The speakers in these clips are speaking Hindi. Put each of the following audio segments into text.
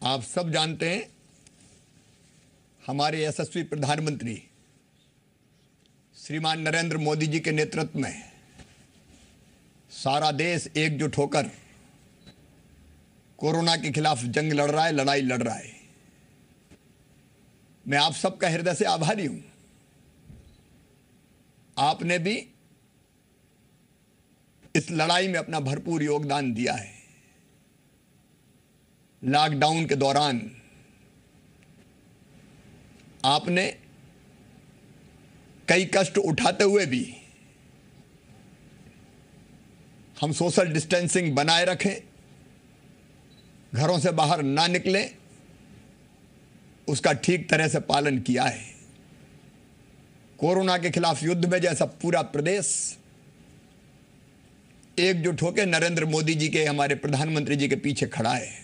आप सब जानते हैं हमारे यशस्वी प्रधानमंत्री श्रीमान नरेंद्र मोदी जी के नेतृत्व में सारा देश एकजुट होकर कोरोना के खिलाफ जंग लड़ रहा है, लड़ाई लड़ रहा है। मैं आप सबका हृदय से आभारी हूं। आपने भी इस लड़ाई में अपना भरपूर योगदान दिया है। लॉकडाउन के दौरान आपने कई कष्ट उठाते हुए भी हम सोशल डिस्टेंसिंग बनाए रखें, घरों से बाहर ना निकलें, उसका ठीक तरह से पालन किया है। कोरोना के खिलाफ युद्ध में जैसा पूरा प्रदेश एकजुट होकर नरेंद्र मोदी जी के, हमारे प्रधानमंत्री जी के पीछे खड़ा है।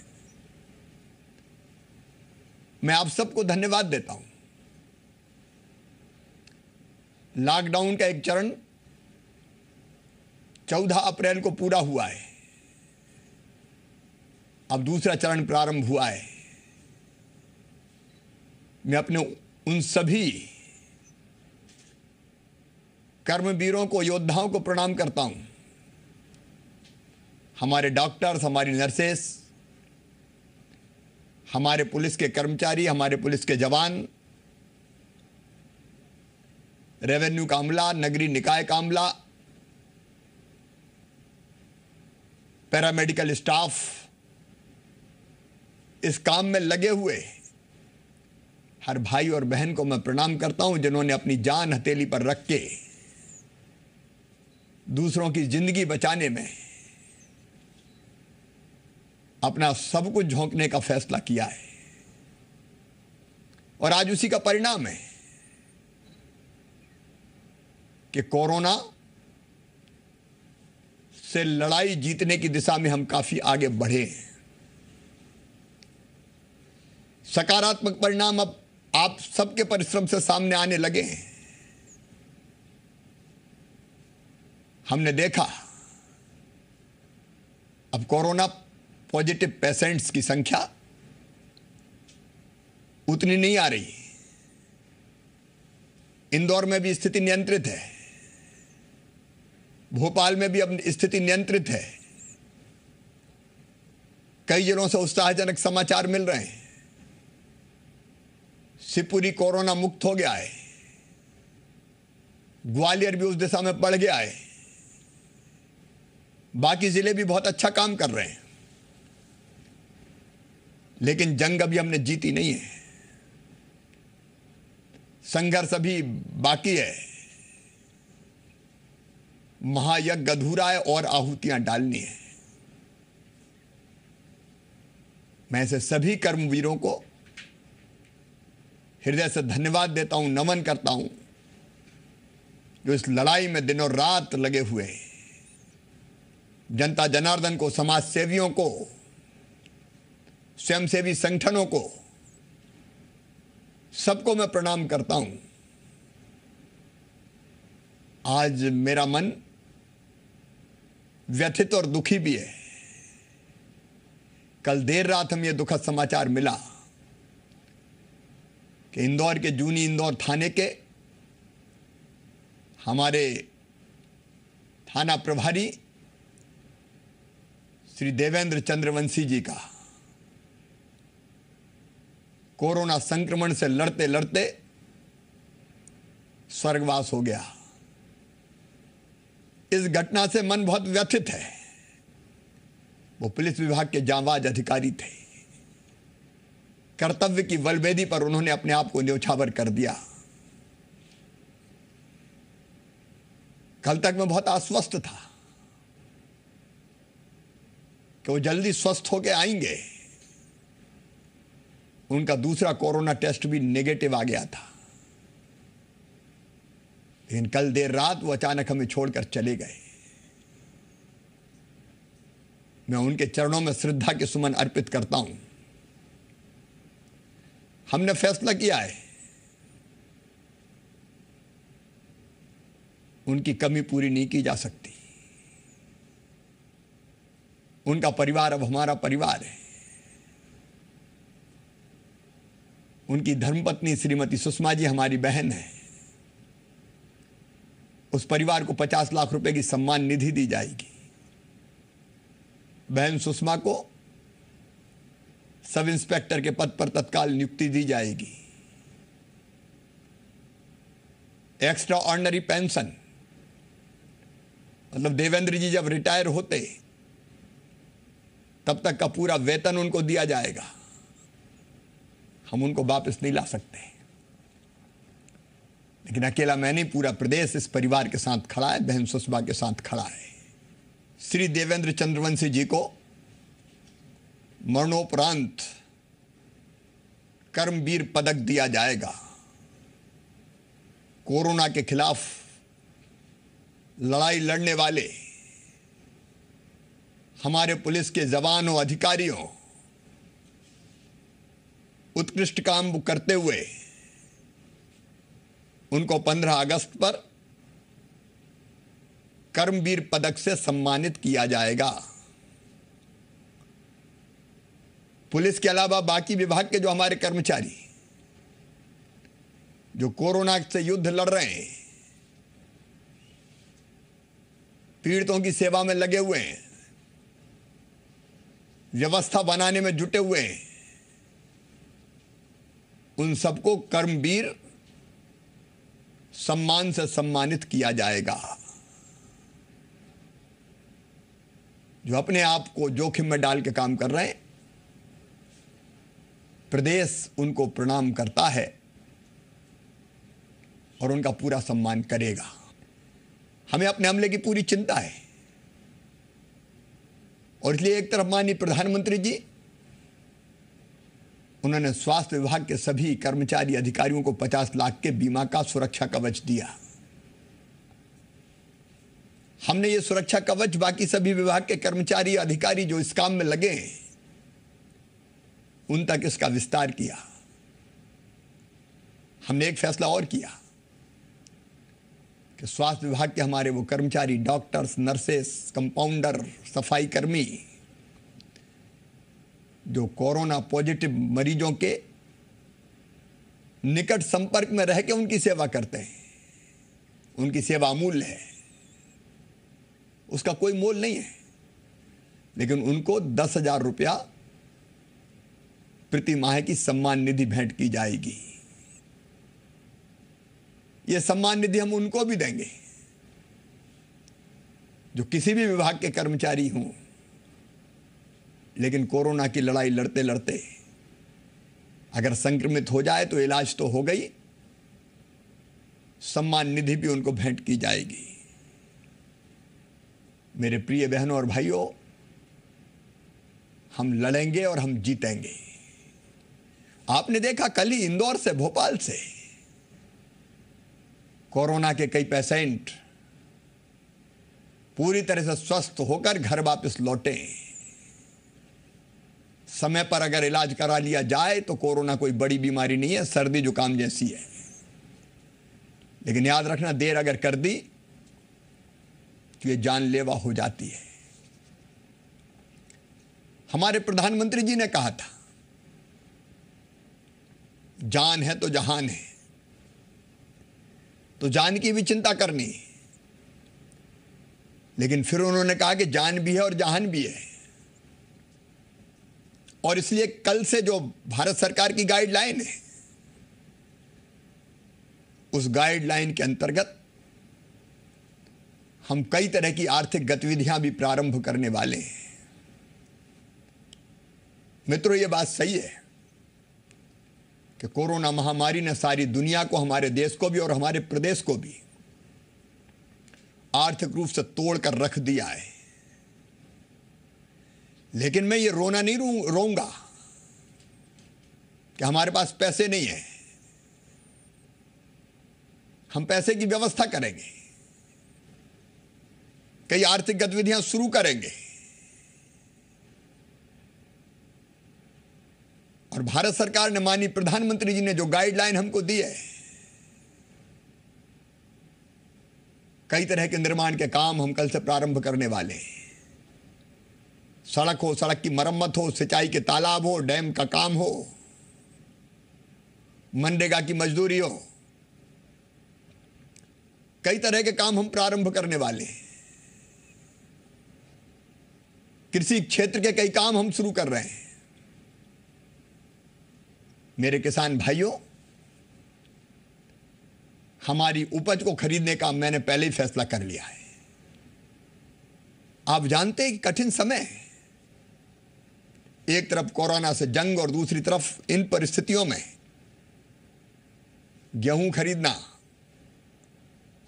मैं आप सबको धन्यवाद देता हूं। लॉकडाउन का एक चरण 14 अप्रैल को पूरा हुआ है। अब दूसरा चरण प्रारंभ हुआ है। मैं अपने उन सभी कर्मवीरों को, योद्धाओं को प्रणाम करता हूं। हमारे डॉक्टर्स, हमारी नर्सेस, हमारे पुलिस के कर्मचारी, हमारे पुलिस के जवान, रेवेन्यू का अमला, नगरीय निकाय का अमला, पैरामेडिकल स्टाफ, इस काम में लगे हुए हर भाई और बहन को मैं प्रणाम करता हूं, जिन्होंने अपनी जान हथेली पर रख के दूसरों की जिंदगी बचाने में अपना सब कुछ झोंकने का फैसला किया है। और आज उसी का परिणाम है कि कोरोना से लड़ाई जीतने की दिशा में हम काफी आगे बढ़े हैं। सकारात्मक परिणाम अब आप सबके परिश्रम से सामने आने लगे हैं। हमने देखा अब कोरोना पॉजिटिव पेशेंट्स की संख्या उतनी नहीं आ रही। इंदौर में भी स्थिति नियंत्रित है, भोपाल में भी अब स्थिति नियंत्रित है। कई जिलों से उत्साहजनक समाचार मिल रहे हैं। शिवपुरी कोरोना मुक्त हो गया है, ग्वालियर भी उस दिशा में बढ़ गया है। बाकी जिले भी बहुत अच्छा काम कर रहे हैं, लेकिन जंग अभी हमने जीती नहीं है। संघर्ष अभी बाकी है। महायज्ञ अधूरा है और आहुतियां डालनी है। मैं ऐसे सभी कर्मवीरों को हृदय से धन्यवाद देता हूं, नमन करता हूं, जो इस लड़ाई में दिनों रात लगे हुए हैं। जनता जनार्दन को, समाज सेवियों को, स्वयंसेवी संगठनों को, सबको मैं प्रणाम करता हूं। आज मेरा मन व्यथित और दुखी भी है। कल देर रात हमें यह दुखद समाचार मिला कि इंदौर के जूनी इंदौर थाने के हमारे थाना प्रभारी श्री देवेंद्र चंद्रवंशी जी का कोरोना संक्रमण से लड़ते लड़ते स्वर्गवास हो गया। इस घटना से मन बहुत व्यथित है। वो पुलिस विभाग के जांबाज अधिकारी थे। कर्तव्य की बलवेदी पर उन्होंने अपने आप को न्यौछावर कर दिया। कल तक मैं बहुत आश्वस्त था कि वो जल्दी स्वस्थ होकर आएंगे। उनका दूसरा कोरोना टेस्ट भी नेगेटिव आ गया था, लेकिन कल देर रात वो अचानक हमें छोड़कर चले गए। मैं उनके चरणों में श्रद्धा के सुमन अर्पित करता हूं। हमने फैसला किया है, उनकी कमी पूरी नहीं की जा सकती। उनका परिवार अब हमारा परिवार है। उनकी धर्मपत्नी श्रीमती सुषमा जी हमारी बहन है, उस परिवार को 50 लाख रुपए की सम्मान निधि दी जाएगी। बहन सुषमा को सब इंस्पेक्टर के पद पर तत्काल नियुक्ति दी जाएगी। एक्स्ट्रा ऑर्डिनरी पेंशन, मतलब देवेंद्र जी जब रिटायर होते तब तक का पूरा वेतन उनको दिया जाएगा। हम उनको वापस नहीं ला सकते, लेकिन अकेला मैं नहीं, पूरा प्रदेश इस परिवार के साथ खड़ा है, बहन सुषमा के साथ खड़ा है। श्री देवेंद्र चंद्रवंशी जी को मरणोपरांत कर्मवीर पदक दिया जाएगा। कोरोना के खिलाफ लड़ाई लड़ने वाले हमारे पुलिस के जवानों, अधिकारियों, उत्कृष्ट काम करते हुए उनको 15 अगस्त पर कर्मवीर पदक से सम्मानित किया जाएगा। पुलिस के अलावा बाकी विभाग के जो हमारे कर्मचारी जो कोरोना से युद्ध लड़ रहे हैं, पीड़ितों की सेवा में लगे हुए हैं, व्यवस्था बनाने में जुटे हुए हैं, उन सबको कर्मवीर सम्मान से सम्मानित किया जाएगा। जो अपने आप को जोखिम में डाल के काम कर रहे हैं, प्रदेश उनको प्रणाम करता है और उनका पूरा सम्मान करेगा। हमें अपने अमले की पूरी चिंता है और इसलिए एक तरफ माननीय प्रधानमंत्री जी, उन्होंने स्वास्थ्य विभाग के सभी कर्मचारी अधिकारियों को 50 लाख के बीमा का सुरक्षा कवच दिया। हमने ये सुरक्षा कवच बाकी सभी विभाग के कर्मचारी अधिकारी जो इस काम में लगे हैं उन तक इसका विस्तार किया। हमने एक फैसला और किया कि स्वास्थ्य विभाग के हमारे वो कर्मचारी, डॉक्टर्स, नर्सेस, कंपाउंडर, सफाई कर्मी जो कोरोना पॉजिटिव मरीजों के निकट संपर्क में रह के उनकी सेवा करते हैं, उनकी सेवा अमूल्य है, उसका कोई मोल नहीं है, लेकिन उनको 10,000 रुपया प्रति माह की सम्मान निधि भेंट की जाएगी। यह सम्मान निधि हम उनको भी देंगे जो किसी भी विभाग के कर्मचारी हों, लेकिन कोरोना की लड़ाई लड़ते लड़ते अगर संक्रमित हो जाए तो इलाज तो हो गई, सम्मान निधि भी उनको भेंट की जाएगी। मेरे प्रिय बहनों और भाइयों, हम लड़ेंगे और हम जीतेंगे। आपने देखा कल ही इंदौर से, भोपाल से कोरोना के कई पेशेंट पूरी तरह से स्वस्थ होकर घर वापस लौटे। समय पर अगर इलाज करा लिया जाए तो कोरोना कोई बड़ी बीमारी नहीं है, सर्दी जुकाम जैसी है। लेकिन याद रखना, देर अगर कर दी तो ये जानलेवा हो जाती है। हमारे प्रधानमंत्री जी ने कहा था, जान है तो जहान है, तो जान की भी चिंता करनी, लेकिन फिर उन्होंने कहा कि जान भी है और जहान भी है। और इसलिए कल से जो भारत सरकार की गाइडलाइन है, उस गाइडलाइन के अंतर्गत हम कई तरह की आर्थिक गतिविधियां भी प्रारंभ करने वाले हैं। मित्रों, ये बात सही है कि कोरोना महामारी ने सारी दुनिया को, हमारे देश को भी और हमारे प्रदेश को भी आर्थिक रूप से तोड़कर रख दिया है। लेकिन मैं ये रोना नहीं रोऊंगा कि हमारे पास पैसे नहीं है। हम पैसे की व्यवस्था करेंगे, कई आर्थिक गतिविधियां शुरू करेंगे और भारत सरकार ने, माननीय प्रधानमंत्री जी ने जो गाइडलाइन हमको दी है, कई तरह के निर्माण के काम हम कल से प्रारंभ करने वाले हैं। सड़क हो, सड़क की मरम्मत हो, सिंचाई के तालाब हो, डैम का काम हो, मनरेगा की मजदूरी हो, कई तरह के काम हम प्रारंभ करने वाले हैं। कृषि क्षेत्र के कई काम हम शुरू कर रहे हैं। मेरे किसान भाइयों, हमारी उपज को खरीदने का मैंने पहले ही फैसला कर लिया है। आप जानते हैं कि कठिन समय है, एक तरफ कोरोना से जंग और दूसरी तरफ इन परिस्थितियों में गेहूं खरीदना,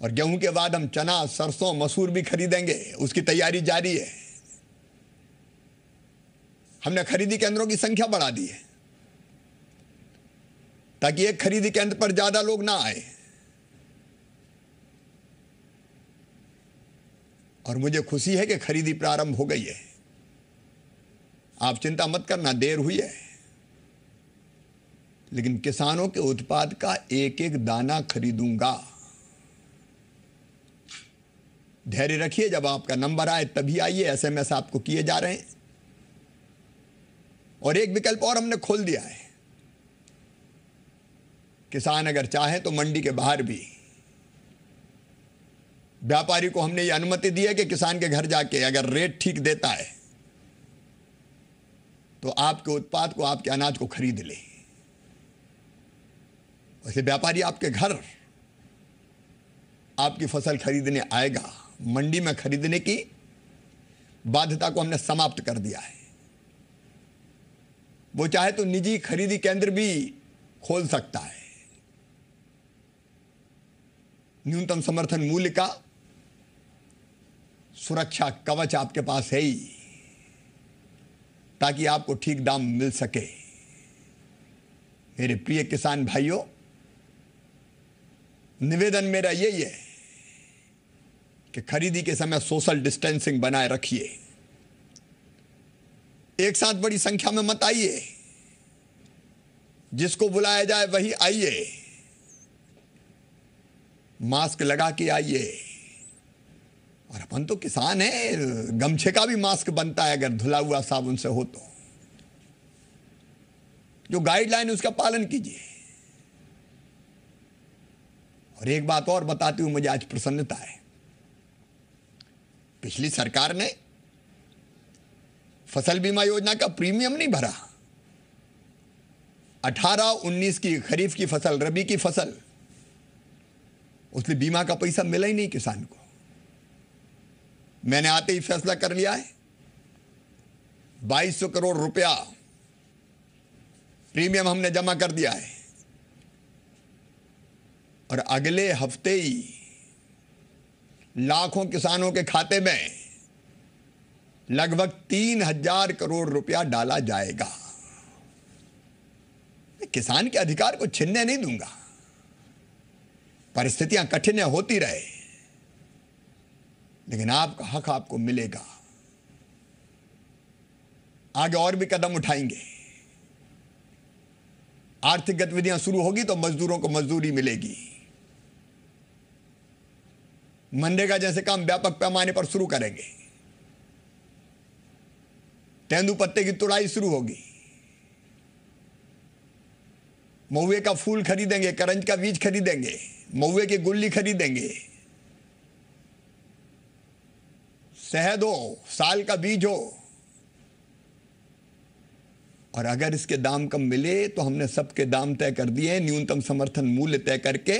और गेहूं के बाद हम चना, सरसों, मसूर भी खरीदेंगे, उसकी तैयारी जारी है। हमने खरीदी केंद्रों की संख्या बढ़ा दी है ताकि एक खरीदी केंद्र पर ज्यादा लोग ना आए। और मुझे खुशी है कि खरीदी प्रारंभ हो गई है। आप चिंता मत करना, देर हुई है, लेकिन किसानों के उत्पाद का एक एक दाना खरीदूंगा। धैर्य रखिए, जब आपका नंबर आए तभी आइए। एसएमएस आपको किए जा रहे हैं। और एक विकल्प और हमने खोल दिया है, किसान अगर चाहे तो मंडी के बाहर भी व्यापारी को हमने ये अनुमति दी है कि किसान के घर जाके अगर रेट ठीक देता है तो आपके उत्पाद को, आपके अनाज को खरीद ले। वैसे व्यापारी आपके घर आपकी फसल खरीदने आएगा। मंडी में खरीदने की बाध्यता को हमने समाप्त कर दिया है। वो चाहे तो निजी खरीदी केंद्र भी खोल सकता है। न्यूनतम समर्थन मूल्य का सुरक्षा कवच आपके पास है ही, ताकि आपको ठीक दाम मिल सके। मेरे प्रिय किसान भाइयों, निवेदन मेरा यही है कि खरीदी के समय सोशल डिस्टेंसिंग बनाए रखिए। एक साथ बड़ी संख्या में मत आइए, जिसको बुलाया जाए वही आइए। मास्क लगा के आइए। और अपन तो किसान है, गमछे का भी मास्क बनता है अगर धुला हुआ साबुन से हो तो। जो गाइडलाइन उसका पालन कीजिए। और एक बात और बताते हुए मुझे आज प्रसन्नता है, पिछली सरकार ने फसल बीमा योजना का प्रीमियम नहीं भरा। 18-19 की खरीफ की फसल, रबी की फसल, उसने बीमा का पैसा मिला ही नहीं किसान को। मैंने आते ही फैसला कर लिया है, 2200 करोड़ रुपया प्रीमियम हमने जमा कर दिया है। और अगले हफ्ते ही लाखों किसानों के खाते में लगभग 3000 करोड़ रुपया डाला जाएगा। मैं किसान के अधिकार को छीनने नहीं दूंगा। परिस्थितियां कठिन होती रहे, लेकिन आपका हक आपको मिलेगा। आगे और भी कदम उठाएंगे। आर्थिक गतिविधियां शुरू होगी तो मजदूरों को मजदूरी मिलेगी। मनरेगा जैसे काम व्यापक पैमाने पर शुरू करेंगे। तेंदुपत्ते की तुड़ाई शुरू होगी। महुए का फूल खरीदेंगे, करंज का बीज खरीदेंगे, महुए की गुल्ली खरीदेंगे, शहद हो, साल का बीज हो। और अगर इसके दाम कम मिले तो हमने सबके दाम तय कर दिए। न्यूनतम समर्थन मूल्य तय करके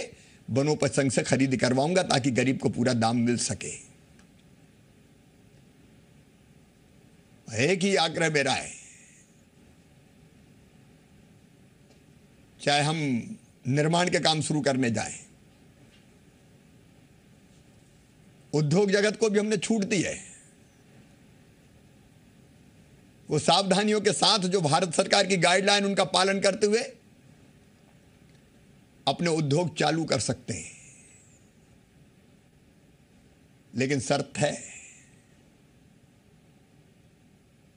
वनोपज संघ से खरीदी करवाऊंगा ताकि गरीब को पूरा दाम मिल सके। एक ही आग्रह मेरा है, चाहे हम निर्माण के काम शुरू करने जाएं, उद्योग जगत को भी हमने छूट दी है। वो सावधानियों के साथ जो भारत सरकार की गाइडलाइन, उनका पालन करते हुए अपने उद्योग चालू कर सकते हैं। लेकिन शर्त है,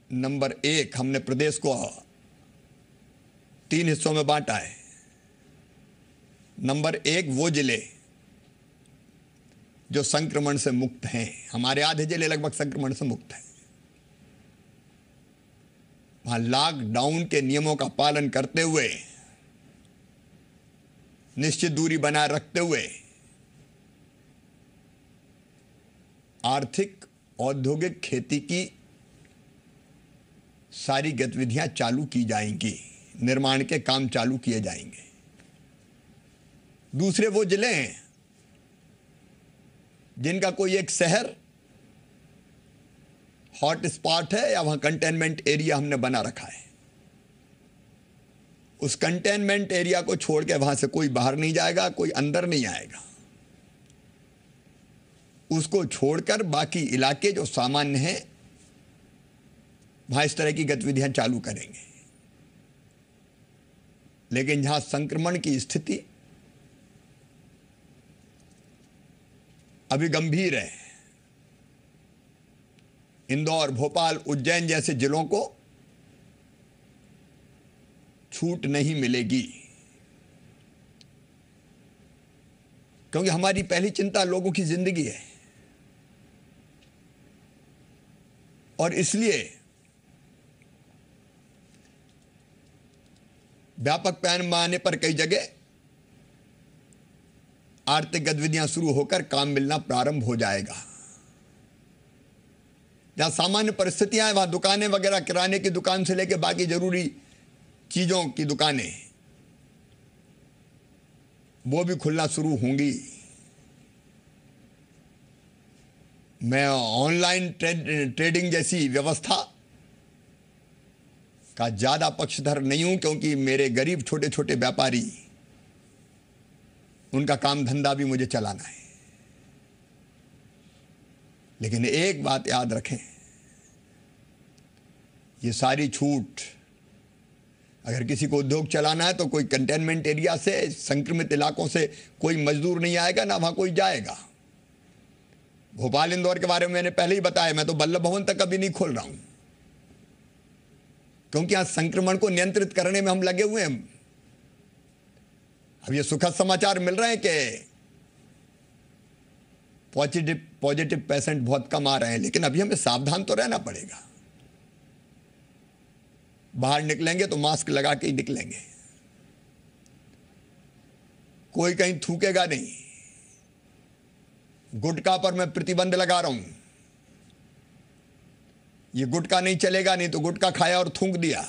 नंबर 1, हमने प्रदेश को 3 हिस्सों में बांटा है। नंबर 1 वो जिले जो संक्रमण से मुक्त हैं। हमारे आधे जिले लगभग संक्रमण से मुक्त हैं। वहां लॉकडाउन के नियमों का पालन करते हुए निश्चित दूरी बनाए रखते हुए आर्थिक, औद्योगिक, खेती की सारी गतिविधियां चालू की जाएंगी, निर्माण के काम चालू किए जाएंगे। दूसरे वो जिले हैं जिनका कोई एक शहर हॉट स्पॉट है या वहां कंटेनमेंट एरिया हमने बना रखा है। उस कंटेनमेंट एरिया को छोड़ के वहां से कोई बाहर नहीं जाएगा, कोई अंदर नहीं आएगा। उसको छोड़कर बाकी इलाके जो सामान्य हैं वहां इस तरह की गतिविधियां चालू करेंगे। लेकिन जहां संक्रमण की स्थिति अभी गंभीर है, इंदौर, भोपाल, उज्जैन जैसे जिलों को छूट नहीं मिलेगी, क्योंकि हमारी पहली चिंता लोगों की जिंदगी है। और इसलिए व्यापक पैमाने पर कई जगह आर्थिक गतिविधियां शुरू होकर काम मिलना प्रारंभ हो जाएगा। जहां सामान्य परिस्थितियां हैं वहां दुकानें वगैरह, किराने की दुकान से लेकर बाकी जरूरी चीजों की दुकानें, वो भी खुलना शुरू होंगी। मैं ऑनलाइन ट्रेडिंग जैसी व्यवस्था का ज्यादा पक्षधर नहीं हूं, क्योंकि मेरे गरीब छोटे छोटे व्यापारी, उनका काम धंधा भी मुझे चलाना है। लेकिन एक बात याद रखें, ये सारी छूट अगर किसी को उद्योग चलाना है तो कोई कंटेनमेंट एरिया से, संक्रमित इलाकों से कोई मजदूर नहीं आएगा, ना वहां कोई जाएगा। भोपाल, इंदौर के बारे में मैंने पहले ही बताया। मैं तो बल्लभ भवन तक अभी नहीं खोल रहा हूं, क्योंकि यहां संक्रमण को नियंत्रित करने में हम लगे हुए हैं। अब ये सुखद समाचार मिल रहे हैं कि पॉजिटिव पेशेंट बहुत कम आ रहे हैं, लेकिन अभी हमें सावधान तो रहना पड़ेगा। बाहर निकलेंगे तो मास्क लगा के ही निकलेंगे, कोई कहीं थूकेगा नहीं। गुटखा पर मैं प्रतिबंध लगा रहा हूं। ये गुटखा नहीं चलेगा, नहीं तो गुटखा खाया और थूक दिया।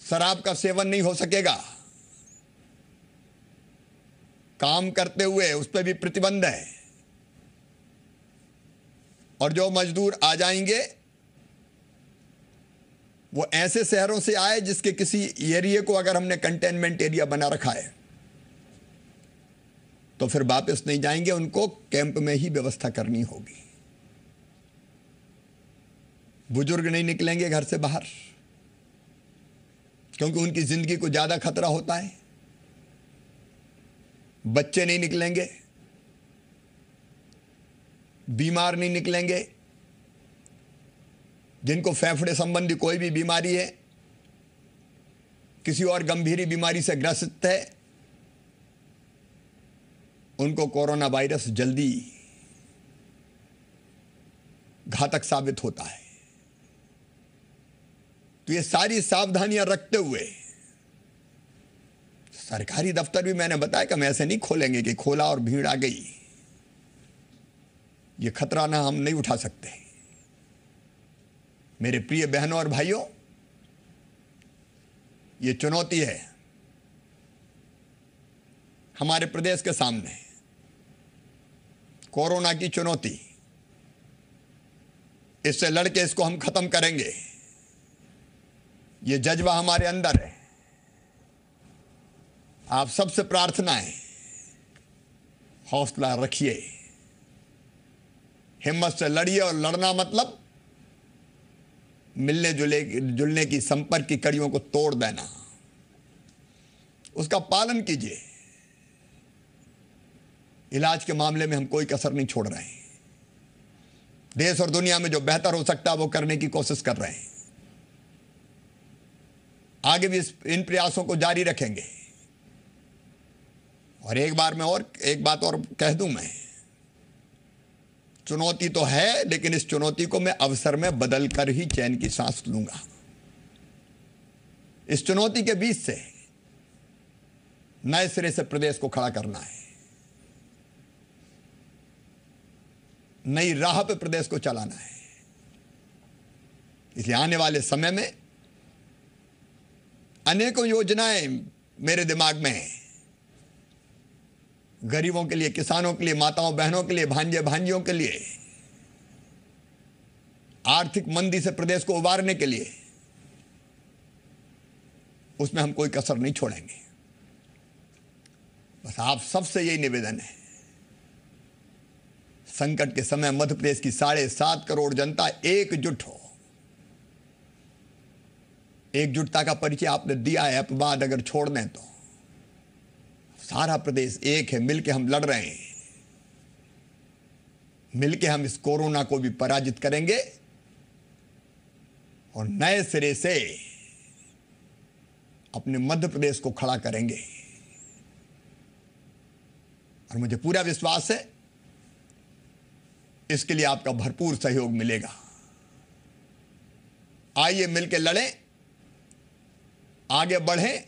शराब का सेवन नहीं हो सकेगा। काम करते हुए उस पर भी प्रतिबंध है। और जो मजदूर आ जाएंगे वो ऐसे शहरों से आए जिसके किसी एरिया को अगर हमने कंटेनमेंट एरिया बना रखा है तो फिर वापस नहीं जाएंगे, उनको कैंप में ही व्यवस्था करनी होगी। बुजुर्ग नहीं निकलेंगे घर से बाहर, क्योंकि उनकी जिंदगी को ज्यादा खतरा होता है। बच्चे नहीं निकलेंगे, बीमार नहीं निकलेंगे, जिनको फेफड़े संबंधी कोई भी बीमारी है, किसी और गंभीर बीमारी से ग्रसित है, उनको कोरोना वायरस जल्दी घातक साबित होता है। तो ये सारी सावधानियां रखते हुए सरकारी दफ्तर भी मैंने बताया कि हम ऐसे नहीं खोलेंगे कि खोला और भीड़ आ गई। ये खतरा ना हम नहीं उठा सकते। मेरे प्रिय बहनों और भाइयों, ये चुनौती है हमारे प्रदेश के सामने, कोरोना की चुनौती। इससे लड़के इसको हम खत्म करेंगे, ये जज्बा हमारे अंदर है। आप सबसे प्रार्थना है, हौसला रखिए, हिम्मत से लड़िए। और लड़ना मतलब मिलने जुलने की संपर्क की कड़ियों को तोड़ देना, उसका पालन कीजिए। इलाज के मामले में हम कोई कसर नहीं छोड़ रहे हैं। देश और दुनिया में जो बेहतर हो सकता है वो करने की कोशिश कर रहे हैं। आगे भी इन प्रयासों को जारी रखेंगे। और एक बात और कह दूं, मैं चुनौती तो है, लेकिन इस चुनौती को मैं अवसर में बदल कर ही चैन की सांस लूंगा। इस चुनौती के बीच से नए सिरे से प्रदेश को खड़ा करना है, नई राह पे प्रदेश को चलाना है। इसलिए आने वाले समय में अनेकों योजनाएं मेरे दिमाग में हैं, गरीबों के लिए, किसानों के लिए, माताओं बहनों के लिए, भांजे भांजियों के लिए, आर्थिक मंदी से प्रदेश को उबारने के लिए। उसमें हम कोई कसर नहीं छोड़ेंगे। बस आप सबसे यही निवेदन है, संकट के समय मध्य प्रदेश की 7.5 करोड़ जनता एकजुट हो। एकजुटता का परिचय आपने दिया है, अपवाद अगर छोड़ दें तो सारा प्रदेश एक है। मिलके हम लड़ रहे हैं, मिलके हम इस कोरोना को भी पराजित करेंगे और नए सिरे से अपने मध्य प्रदेश को खड़ा करेंगे। और मुझे पूरा विश्वास है इसके लिए आपका भरपूर सहयोग मिलेगा। आइए मिलकर लड़ें, आगे बढ़ें,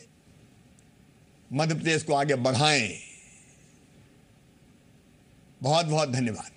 मध्य प्रदेश को आगे बढ़ाएं। बहुत बहुत धन्यवाद।